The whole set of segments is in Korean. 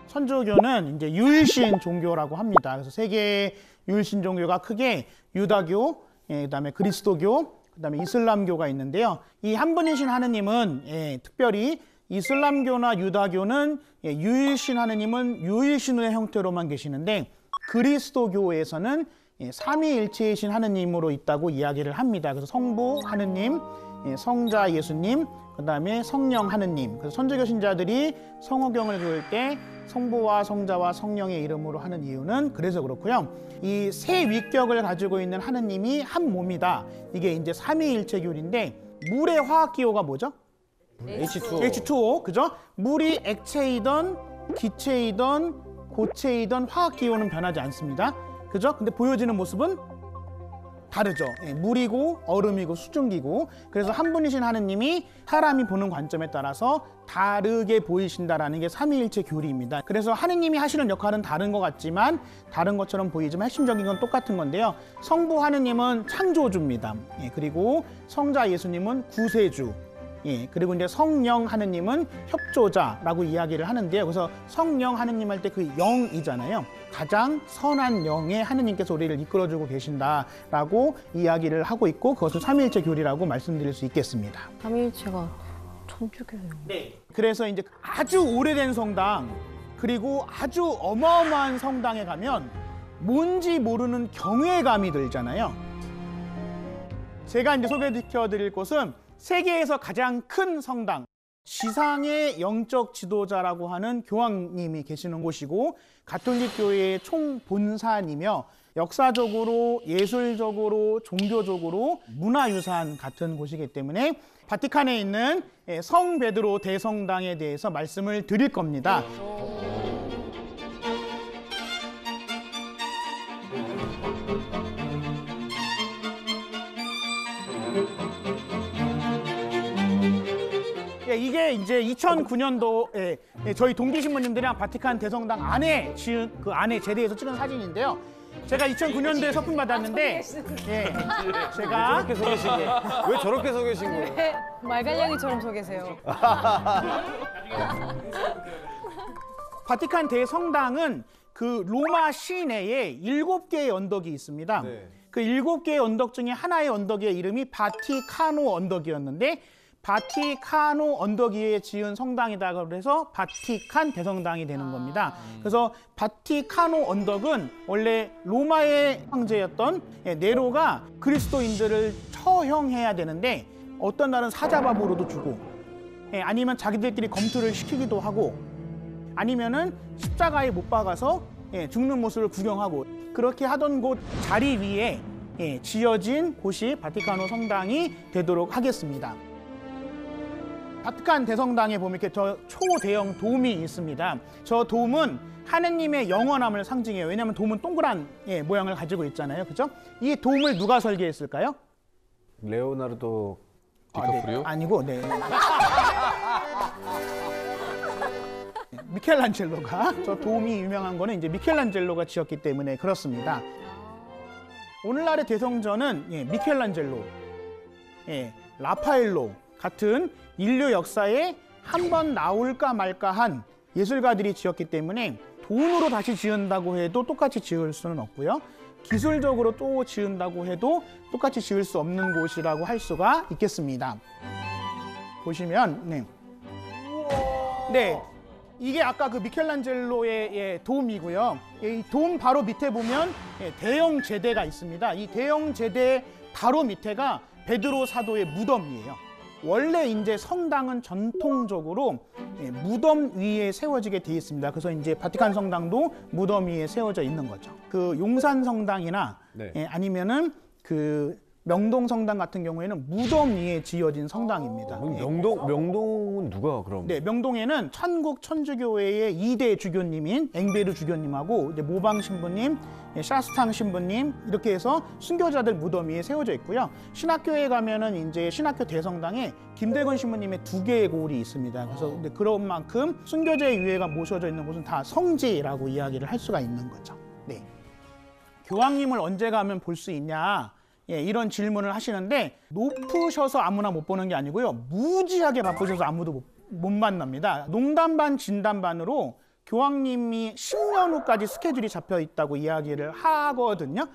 천주교는 이제 유일신 종교라고 합니다. 그래서 세 개의 유일신 종교가 크게 유다교, 그다음에 그리스도교, 그다음에 이슬람교가 있는데요. 이 한 분이신 하느님은 특별히 이슬람교나 유다교는 유일신 하느님은 유일신의 형태로만 계시는데 그리스도교에서는 삼위일체이신 하느님으로 있다고 이야기를 합니다. 그래서 성부 하느님, 성자 예수님, 그다음에 성령 하느님. 그래서 천주교 신자들이 성호경을 그을 때 성부와 성자와 성령의 이름으로 하는 이유는 그래서 그렇고요. 이 세 위격을 가지고 있는 하느님이 한 몸이다. 이게 이제 삼위일체교리인데 물의 화학 기호가 뭐죠? H2O. H2O, 그죠? 물이 액체이던 기체이던 고체이던 화학 기호는 변하지 않습니다. 그죠? 근데 보여지는 모습은 다르죠. 물이고 얼음이고 수증기고. 그래서 한 분이신 하느님이 사람이 보는 관점에 따라서 다르게 보이신다라는 게 삼위일체 교리입니다. 그래서 하느님이 하시는 역할은 다른 것 같지만 다른 것처럼 보이지만 핵심적인 건 똑같은 건데요. 성부 하느님은 창조주입니다. 그리고 성자 예수님은 구세주. 그리고 이제 성령 하느님은 협조자라고 이야기를 하는데요. 그래서 성령 하느님 할 때 그 영이잖아요. 가장 선한 영의 하느님께서 우리를 이끌어주고 계신다라고 이야기를 하고 있고 그것을 삼위일체 교리라고 말씀드릴 수 있겠습니다. 삼위일체가 천주교예요. 네. 그래서 이제 아주 오래된 성당 그리고 아주 어마어마한 성당에 가면 뭔지 모르는 경외감이 들잖아요. 제가 이제 소개시켜드릴 곳은 세계에서 가장 큰 성당, 지상의 영적 지도자라고 하는 교황님이 계시는 곳이고 가톨릭 교회의 총본산이며 역사적으로, 예술적으로, 종교적으로 문화유산 같은 곳이기 때문에 바티칸에 있는 성 베드로 대성당에 대해서 말씀을 드릴 겁니다. 이게 이제 2009년도에 저희 동기 신부님들이랑 바티칸 대성당 안에 지은 그 안에 제대해서 찍은 사진인데요. 제가 2009년도에 서품 받았는데 제가 저렇게 서 계신 게. 왜 저렇게 서 계신 거예요? 네, 말갈량이처럼 서 계세요. 바티칸 대성당은 그 로마 시내에 7개의 언덕이 있습니다. 네. 그 7개의 언덕 중에 하나의 언덕의 이름이 바티카노 언덕이었는데 바티카노 언덕 위에 지은 성당이다 그래서 바티칸 대성당이 되는 겁니다. 그래서 바티카노 언덕은 원래 로마의 황제였던 네로가 그리스도인들을 처형해야 되는데 어떤 날은 사자밥으로도 주고 아니면 자기들끼리 검투를 시키기도 하고 아니면은 십자가에 못 박아서 죽는 모습을 구경하고 그렇게 하던 곳 자리 위에 지어진 곳이 바티카노 성당이 되도록 하겠습니다. 바티칸 대성당에 보면 이렇게 저 초대형 돔이 있습니다. 저 돔은 하느님의 영원함을 상징해요. 왜냐하면 돔은 동그란 모양을 가지고 있잖아요. 그죠? 이 돔을 누가 설계했을까요? 레오나르도 디카프리오? 아니고, 미켈란젤로가 저 돔이 유명한 거는 이제 미켈란젤로가 지었기 때문에 그렇습니다. 오늘날의 대성전은 미켈란젤로, 라파엘로 같은 인류 역사에 한 번 나올까 말까한 예술가들이 지었기 때문에 돈으로 다시 지은다고 해도 똑같이 지을 수는 없고요. 기술적으로 또 지은다고 해도 똑같이 지을 수 없는 곳이라고 할 수가 있겠습니다. 보시면 이게 아까 그 미켈란젤로의 돔이고요. 이 돔 바로 밑에 보면 대형 제대가 있습니다. 이 대형 제대 바로 밑에가 베드로 사도의 무덤이에요. 원래 이제 성당은 전통적으로 무덤 위에 세워지게 되어 있습니다. 그래서 이제 바티칸 성당도 무덤 위에 세워져 있는 거죠. 그 용산 성당이나 아니면은 그 명동 성당 같은 경우에는 무덤 위에 지어진 성당입니다. 명동은 누가 그럼? 네, 명동에는 천국 천주교회의 2대 주교님인 앵베르 주교님하고 이제 모방 신부님, 샤스탕 신부님 이렇게 해서 순교자들 무덤 위에 세워져 있고요. 신학교에 가면은 이제 신학교 대성당에 김대건 신부님의 2개의 고울이 있습니다. 그래서 근데 그런 만큼 순교자의 유해가 모셔져 있는 곳은 다 성지라고 이야기를 할 수가 있는 거죠. 네. 교황님을 언제 가면 볼 수 있냐? 이런 질문을 하시는데 높으셔서 아무나 못 보는 게 아니고요. 무지하게 바쁘셔서 아무도 못 만납니다. 농담 반 진담 반으로 교황님이 10년 후까지 스케줄이 잡혀 있다고 이야기를 하거든요.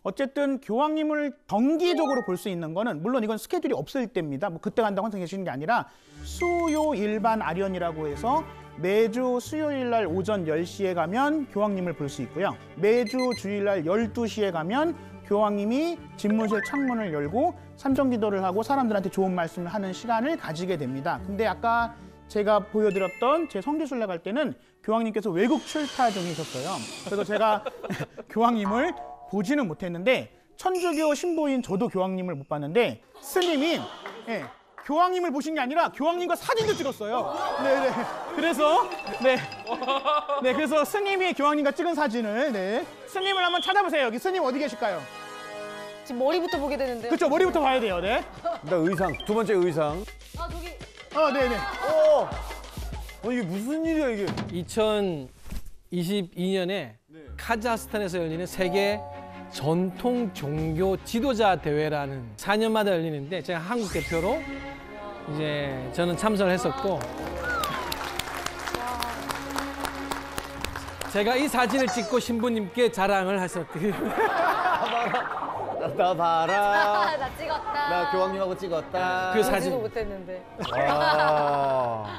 어쨌든 교황님을 정기적으로 볼 수 있는 거는 물론 이건 스케줄이 없을 때입니다. 뭐 그때 간다고 항상 계시는 게 아니라 수요 일반 아련이라고 해서 매주 수요일 날 오전 10시에 가면 교황님을 볼 수 있고요. 매주 주일 날 12시에 가면 교황님이 집무실 창문을 열고 삼정기도를 하고 사람들한테 좋은 말씀을 하는 시간을 가지게 됩니다. 근데 아까 제가 보여드렸던 제 성지순례 갈 때는 교황님께서 외국 출타 중이셨어요. 그래서 제가 교황님을 보지는 못했는데 천주교 신부인 저도 교황님을 못 봤는데 스님이 교황님을 보신 게 아니라 교황님과 사진도 찍었어요. 네네. 그래서 스님이 교황님과 찍은 사진을 스님을 한번 찾아보세요. 여기 스님 어디 계실까요? 지금 머리부터 보게 되는데요. 그렇죠. 머리부터 봐야 돼요. 네. 나 의상, 두 번째 의상. 아 저기 네네. 이게 무슨 일이야 이게? 2022년에 카자흐스탄에서 열리는 세계 전통 종교 지도자 대회라는 4년마다 열리는데 제가 한국 대표로 이제 저는 참석을 했었고 제가 이 사진을 찍고 신부님께 자랑을 했었거든요. 나 봐라. 나 찍었다. 나 교황님하고 찍었다. 그 사진. 보지도 못했는데.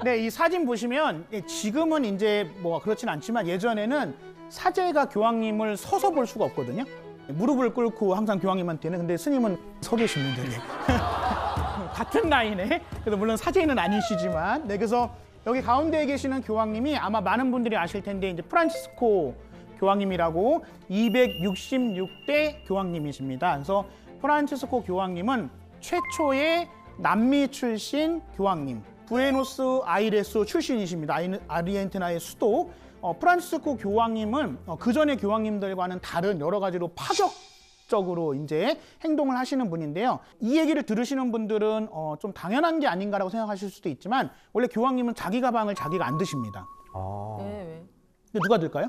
네, 이 사진 보시면 지금은 이제 뭐 그렇진 않지만 예전에는 사제가 교황님을 서서 볼 수가 없거든요. 무릎을 꿇고 항상 교황님한테는 근데 스님은 서 계십니다. 같은 나이네. 그래서 물론 사제는 아니시지만 그래서 여기 가운데에 계시는 교황님이 아마 많은 분들이 아실 텐데 이제 프란치스코 교황님이라고 266대 교황님이십니다. 그래서 프란치스코 교황님은 최초의 남미 출신 교황님, 부에노스 아이레스 출신이십니다. 아르헨티나의 수도. 프란치스코 교황님은 그전의 교황님들과는 다른 여러 가지로 파격적으로 이제 행동을 하시는 분인데요. 이 얘기를 들으시는 분들은 좀 당연한 게 아닌가라고 생각하실 수도 있지만 원래 교황님은 자기 가방을 자기가 안 드십니다. 왜? 근데 누가 들까요?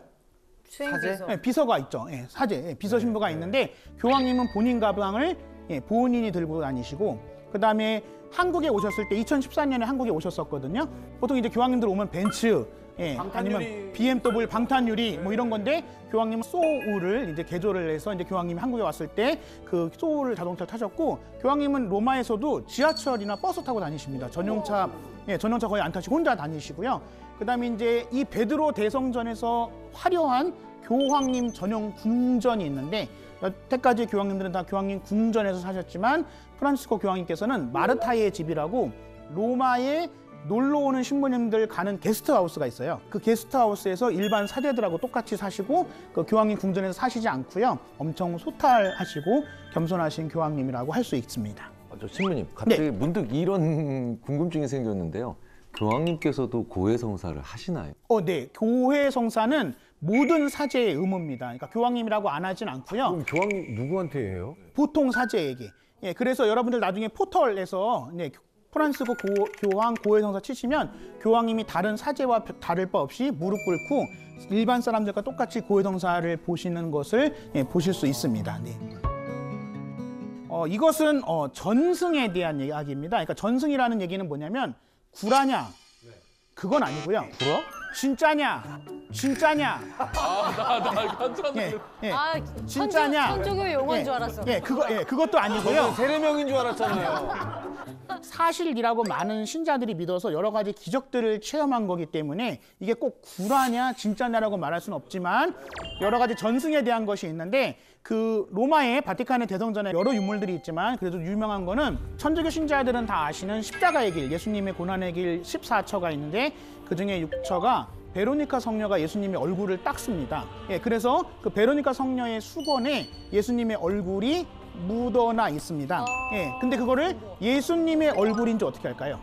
수행비서. 네, 비서가 있죠. 사제, 비서 신부가 있는데 교황님은 본인 가방을 본인이 들고 다니시고 그다음에 한국에 오셨을 때 2014년에 한국에 오셨었거든요. 보통 이제 교황님들 오면 벤츠, 아니면 BMW 방탄유리 뭐 이런 건데 교황님은 소울을 이제 개조를 해서 이제 교황님이 한국에 왔을 때 그 소울 자동차를 타셨고 교황님은 로마에서도 지하철이나 버스 타고 다니십니다. 전용차 거의 안 타시고 혼자 다니시고요. 그다음에 이제 이 베드로 대성전에서 화려한 교황님 전용 궁전이 있는데 여태까지 교황님들은 다 교황님 궁전에서 사셨지만 프란치스코 교황님께서는 마르타의 집이라고 로마에 놀러 오는 신부님들 가는 게스트하우스가 있어요. 그 게스트하우스에서 일반 사제들하고 똑같이 사시고 그 교황님 궁전에서 사시지 않고요. 엄청 소탈하시고 겸손하신 교황님이라고 할 수 있습니다. 저 신부님 갑자기 문득 이런 궁금증이 생겼는데요. 교황님께서도 고해성사를 하시나요? 네. 고해성사는 모든 사제의 의무입니다. 그러니까 교황님이라고 안 하진 않고요. 그럼 교황님 누구한테 해요? 보통 사제에게. 그래서 여러분들 나중에 포털에서 프란시스코 교황 고해성사 치시면 교황님이 다른 사제와 다를 바 없이 무릎 꿇고 일반 사람들과 똑같이 고해성사를 보시는 것을 보실 수 있습니다. 이것은 전승에 대한 이야기입니다. 그러니까 전승이라는 얘기는 뭐냐면 구라냐? 그건 아니고요. 구라? 진짜냐? 진짜냐? 나 깜짝 놀랐어. 진짜냐? 천주교 용어인 줄 알았어. 그것도 아니고요. 세례명인 줄 알았잖아요. 사실이라고 많은 신자들이 믿어서 여러 가지 기적들을 체험한 거기 때문에 이게 꼭 구라냐 진짜냐라고 말할 수는 없지만 여러 가지 전승에 대한 것이 있는데 그 로마의 바티칸의 대성전에 여러 유물들이 있지만 그래도 유명한 거는 천주교 신자들은 다 아시는 십자가의 길, 예수님의 고난의 길 14처가 있는데 그중에 6처가 베로니카 성녀가 예수님의 얼굴을 닦습니다. 그래서 그 베로니카 성녀의 수건에 예수님의 얼굴이 묻어나 있습니다. 근데 그거를 예수님의 얼굴인지 어떻게 할까요?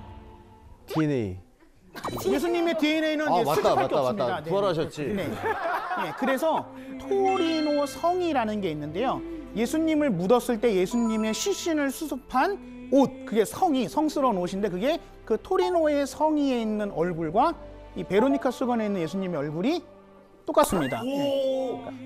DNA. 예수님의 DNA는 수집할 게 없습니다. 맞다. 부활하셨지. 그래서 토리노 성이라는 게 있는데요. 예수님을 묻었을 때 예수님의 시신을 수습한 옷, 그게 성스러운 옷인데 그게 그 토리노의 성이에 있는 얼굴과 이 베로니카 수건에 있는 예수님의 얼굴이 똑같습니다.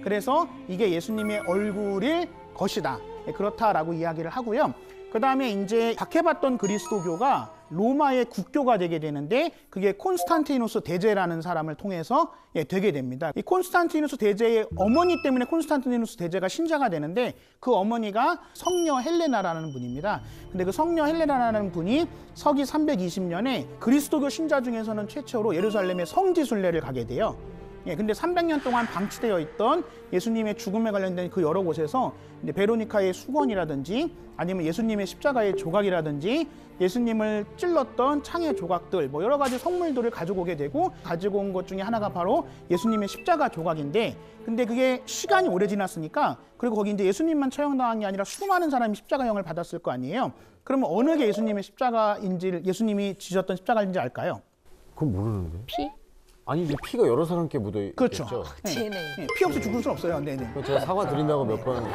그래서 이게 예수님의 얼굴일 것이다. 그렇다라고 이야기를 하고요. 그 다음에 이제 박해받던 그리스도교가 로마의 국교가 되게 되는데 그게 콘스탄티누스 대제라는 사람을 통해서 되게 됩니다. 이 콘스탄티누스 대제의 어머니 때문에 콘스탄티누스 대제가 신자가 되는데 그 어머니가 성녀 헬레나라는 분입니다. 근데 그 성녀 헬레나라는 분이 서기 320년에 그리스도교 신자 중에서는 최초로 예루살렘의 성지순례를 가게 돼요. 근데 300년 동안 방치되어 있던 예수님의 죽음에 관련된 그 여러 곳에서 이제 베로니카의 수건이라든지 아니면 예수님의 십자가의 조각이라든지 예수님을 찔렀던 창의 조각들 뭐 여러 가지 성물들을 가지고 오게 되고 가지고 온 것 중에 하나가 바로 예수님의 십자가 조각인데 근데 그게 시간이 오래 지났으니까 그리고 거기 이제 예수님만 처형당한 게 아니라 수많은 사람이 십자가형을 받았을 거 아니에요. 그러면 어느 게 예수님의 십자가인지 예수님이 지셨던 십자가인지 알까요? 그건 모르는데. 피? 아니 이제 피가 여러 사람께 묻어 있겠죠. 그렇죠. DNA. 피 없이 죽을 수는 없어요. 네네. 그거 제가 사과 드린다고 몇 번. 네.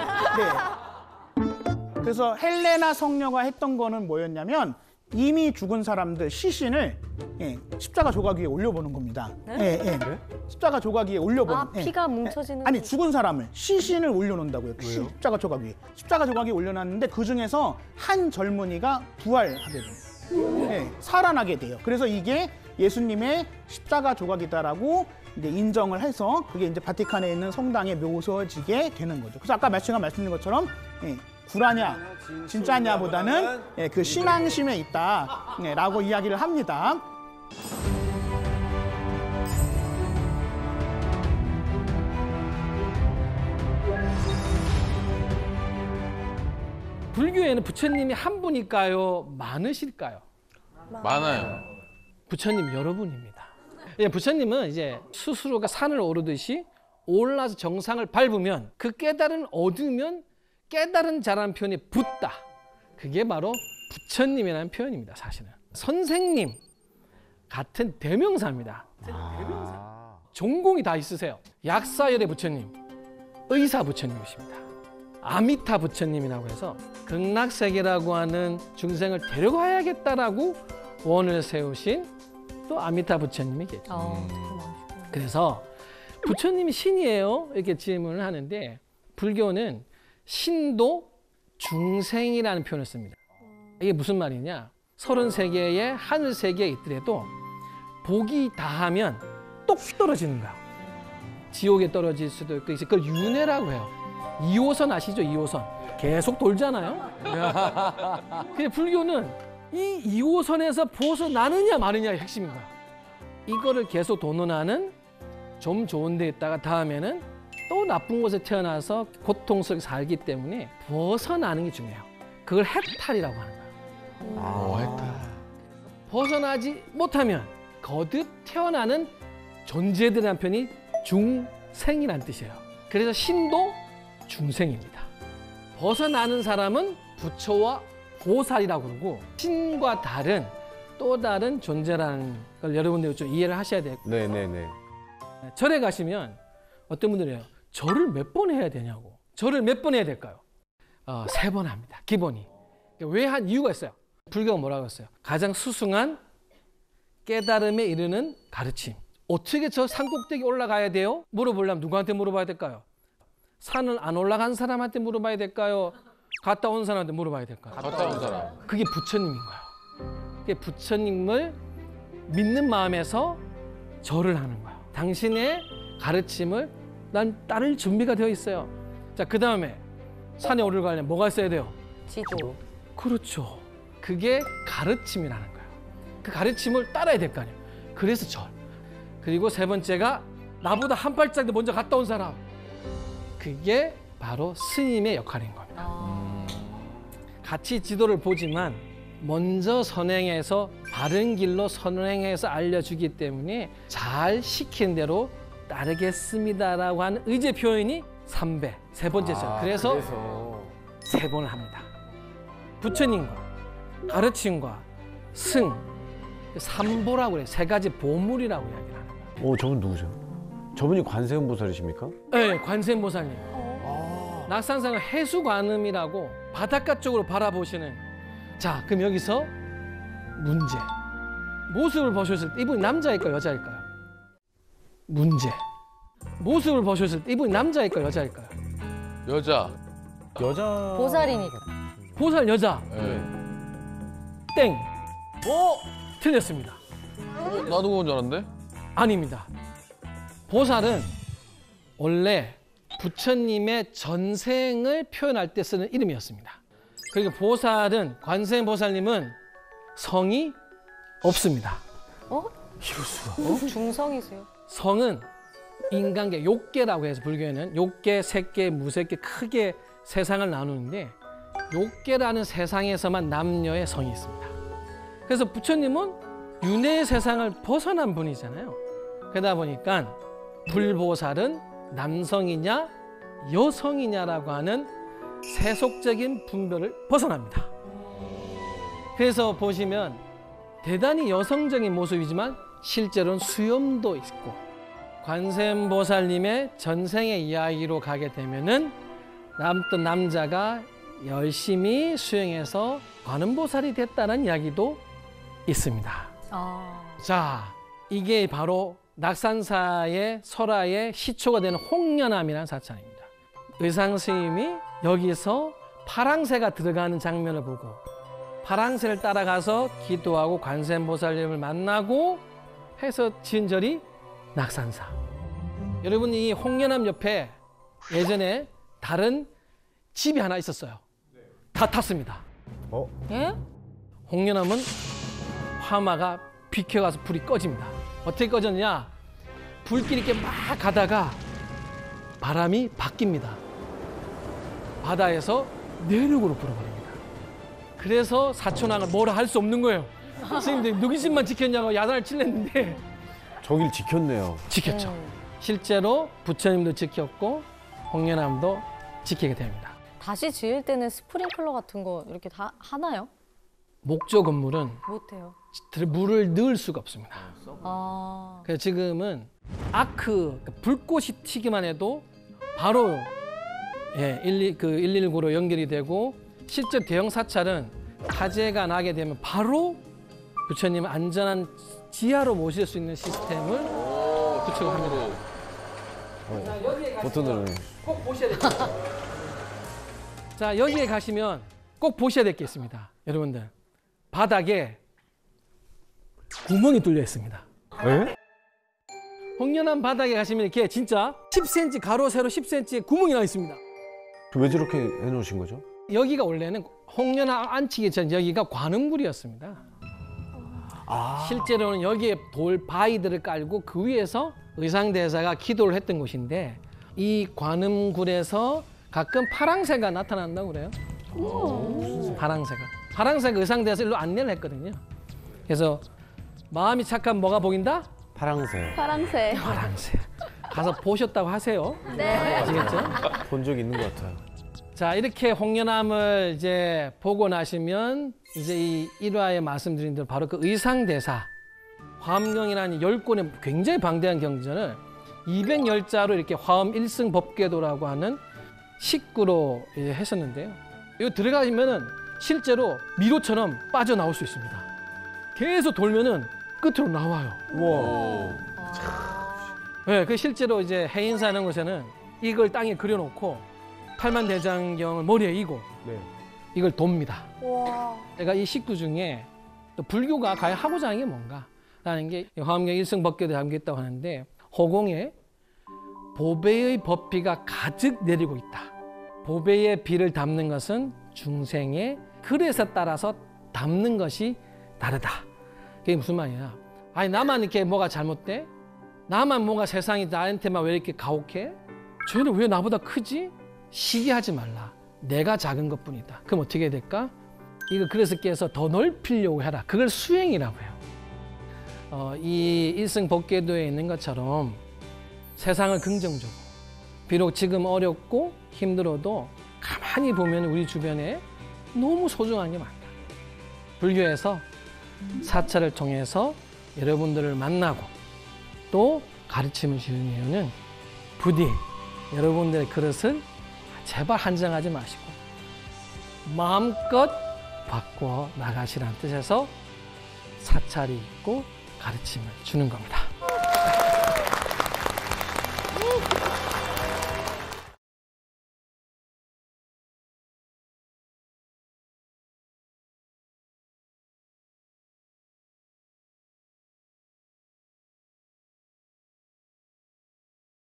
그래서 헬레나 성녀가 했던 거는 뭐였냐면 이미 죽은 사람들 시신을 십자가 조각 위에 올려보는 겁니다. 십자가 조각 위에 올려보는. 아, 피가 뭉쳐지는. 아니 죽은 사람을 시신을 올려놓는다고요. 십자가 조각 위에. 십자가 조각 위에 올려놨는데 그 중에서 한 젊은이가 부활하게 돼요. 살아나게 돼요. 그래서 이게 예수님의 십자가 조각이다라고 이제 인정을 해서 그게 이제 바티칸에 있는 성당에 묘소지게 되는 거죠. 그래서 아까 제가 말씀드린 것처럼 구라냐 진짜냐보다는 그 신앙심에 있다라고 이야기를 합니다. 불교에는 부처님이 한 분일까요? 많으실까요? 많아요. 부처님 여러분입니다. 부처님은 이제 스스로가 산을 오르듯이 올라서 정상을 밟으면 그 깨달음을 얻으면 깨달은 자라는 표현이 붙다. 그게 바로 부처님이라는 표현입니다. 사실은 선생님 같은 대명사입니다. 전공이 다 있으세요. 약사열의 부처님, 의사 부처님이십니다. 아미타 부처님이라고 해서 극락세계라고 하는 중생을 데려가야겠다라고 원을 세우신 또 아미타 부처님이 계죠. 그래서 부처님이 신이에요 이렇게 질문을 하는데 불교는 신도 중생이라는 표현을 씁니다. 이게 무슨 말이냐? 33개의 하늘 세계에 있더라도 복이 다하면 똑 떨어지는 거야. 지옥에 떨어질 수도 있고 그걸 윤회라고 해요. 2호선 아시죠? 2호선. 계속 돌잖아요. 근데 불교는 이 2호선에서 벗어나느냐 마느냐의 핵심인 거야. 이거를 계속 도는하는 좀 좋은 데 있다가 다음에는 또 나쁜 곳에 태어나서 고통 속에 살기 때문에 벗어나는 게 중요해요. 그걸 해탈이라고 하는 거예요. 해탈. 벗어나지 못하면 거듭 태어나는 존재들이라는 편이 중생이라는 뜻이에요. 그래서 신도 중생입니다. 벗어나는 사람은 부처와 보살이라고 그러고 신과 다른 또 다른 존재라는 걸 여러분들이 좀 이해를 하셔야 돼요. 네네네. 절에 가시면 어떤 분들이에요. 절을 몇 번 해야 되냐고. 절을 몇 번 해야 될까요? 3번 합니다. 기본이. 왜 한 이유가 있어요. 불교가 뭐라고 했어요? 가장 수승한 깨달음에 이르는 가르침. 어떻게 저 산꼭대기 올라가야 돼요? 물어보려면 누구한테 물어봐야 될까요? 산을 안 올라간 사람한테 물어봐야 될까요? 갔다 온 사람한테 물어봐야 될까요? 갔다 온 사람. 그게 부처님인 거예요. 그게 부처님을 믿는 마음에서 절을 하는 거예요. 당신의 가르침을 난 따를 준비가 되어 있어요. 자, 그 다음에 산에 오르려면 뭐가 있어야 돼요? 지도. 그렇죠. 그게 가르침이라는 거예요. 그 가르침을 따라야 될 거 아니에요. 그래서 절. 그리고 세 번째가 나보다 한 발짝 먼저 갔다 온 사람. 그게 바로 스님의 역할인 겁니다. 같이 지도를 보지만 먼저 선행해서 바른 길로 선행해서 알려주기 때문에 잘 시킨 대로 따르겠습니다라고 하는 의제 표현이 3배, 세 번째죠. 그래서 3번을 합니다. 부처님과 가르침과 승, 3보라고 그래요. 3가지 보물이라고 이야기를 하는 거예요. 저분 누구죠? 저분이 관세음 보살이십니까? 네, 관세음보살님. 낙산상은 해수관음이라고 바닷가 쪽으로 바라보시는. 자, 그럼 여기서 문제. 모습을 보셨을 때 이분이 남자일까요, 여자일까요? 문제. 모습을 보셨을 때 이분이 남자일까요, 여자일까요? 여자. 여자. 보살이니까. 보살 여자. 네. 땡. 틀렸습니다. 나도 그건 줄 알았는데. 아닙니다. 보살은 원래 부처님의 전생을 표현할 때 쓰는 이름이었습니다. 그리고 보살은 관세음보살님은 성이 없습니다. 중성이세요? 성은 인간계, 욕계라고 해서 불교에는 욕계, 색계, 무색계 크게 세상을 나누는데 욕계라는 세상에서만 남녀의 성이 있습니다. 그래서 부처님은 윤회의 세상을 벗어난 분이잖아요. 그러다 보니까 불보살은 남성이냐 여성이냐라고 하는 세속적인 분별을 벗어납니다. 그래서 보시면 대단히 여성적인 모습이지만 실제로는 수염도 있고 관세음보살님의 전생의 이야기로 가게 되면은 어떤 남자가 열심히 수행해서 관음보살이 됐다는 이야기도 있습니다. 자, 이게 바로 낙산사의 설화의 시초가 되는 홍련암이라는 사찰입니다. 의상 스님이 여기서 파랑새가 들어가는 장면을 보고 파랑새를 따라가서 기도하고 관세음보살님을 만나고 해서 지은 절이 낙산사. 여러분, 이 홍련암 옆에 예전에 다른 집이 하나 있었어요. 다 탔습니다. 예? 홍련암은 화마가 비켜가서 불이 꺼집니다. 어떻게 꺼졌냐? 불길이 이렇게 막 가다가 바람이 바뀝니다. 바다에서 내륙으로 불어버립니다. 그래서 사촌왕을 뭐라 할 수 없는 거예요. 선생님들 누구 집만 지켰냐고 야단을 칠랬는데 저길 지켰네요. 지켰죠. 실제로 부처님도 지켰고 홍련암도 지키게 됩니다. 다시 지을 때는 스프링클러 같은 거 이렇게 다 하나요? 목조 건물은 못해요. 물을 넣을 수가 없습니다. 아, 그래서 지금은 아크, 불꽃이 튀기만 해도 바로 119로 연결이 되고 실제 대형 사찰은 화재가 나게 되면 바로 부처님 안전한 지하로 모실 수 있는 시스템을 구축을 합니다. 버튼을 꼭 보셔야 될 게 있어요. 자, 여기에 가시면 꼭 보셔야 될 게 있습니다. 여러분들, 바닥에 구멍이 뚫려 있습니다. 에? 홍련암 바닥에 가시면 이렇게 진짜 10cm 가로 세로 10cm의 구멍이 나 있습니다. 왜 저렇게 해놓으신 거죠? 여기가 원래는 홍련암 안치기 전 여기가 관음굴이었습니다. 실제로는 여기에 돌 바위들을 깔고 그 위에서 의상대사가 기도를 했던 곳인데 이 관음굴에서 가끔 파랑새가 나타난다고 그래요. 파랑새가 의상대사 일로 안내를 했거든요. 그래서 마음이 착한 뭐가 보인다? 파랑새. 파랑새. 파랑새. 가서 보셨다고 하세요. 네. 아시겠죠? 본 적 있는 것 같아요. 자, 이렇게 홍련암을 이제 보고 나시면 이제 이 1화에 말씀드린 대로 바로 그 의상대사 화엄경이라는 10권의 굉장히 방대한 경전을 210자로 이렇게 화엄 1승 법궤도라고 하는 식구로 했었는데요. 이거 들어가시면은 실제로 미로처럼 빠져나올 수 있습니다. 계속 돌면은 끝으로 나와요. 우와. 네, 그 실제로 이제 해인사 하는 곳에는 이걸 땅에 그려놓고 팔만대장경을 머리에 이고 네. 이걸 돕니다. 와. 제가 이 식구 중에 또 불교가 과연 하고자 하는 게 뭔가 라는 게 화엄경 1승 법궤도에 담겨있다고 하는데 허공에 보배의 법비가 가득 내리고 있다. 보배의 비를 담는 것은 중생의 글에서 따라서 담는 것이 다르다. 그게 무슨 말이야? 아니 나만 이렇게 뭐가 잘못돼? 나만 뭔가 세상이 나한테만 왜 이렇게 가혹해? 쟤는 왜 나보다 크지? 시기하지 말라. 내가 작은 것뿐이다. 그럼 어떻게 해야 될까? 이거 그래서 깨서 더 넓히려고 해라. 그걸 수행이라고 해요. 이 일승 법궤도에 있는 것처럼 세상을 긍정적으로 비록 지금 어렵고 힘들어도 가만히 보면 우리 주변에 너무 소중한 게 많다. 불교에서 사찰을 통해서 여러분들을 만나고 또 가르침을 주는 이유는 부디 여러분들의 그릇을 제발 한정하지 마시고 마음껏 바꿔 나가시라는 뜻에서 사찰이 있고 가르침을 주는 겁니다.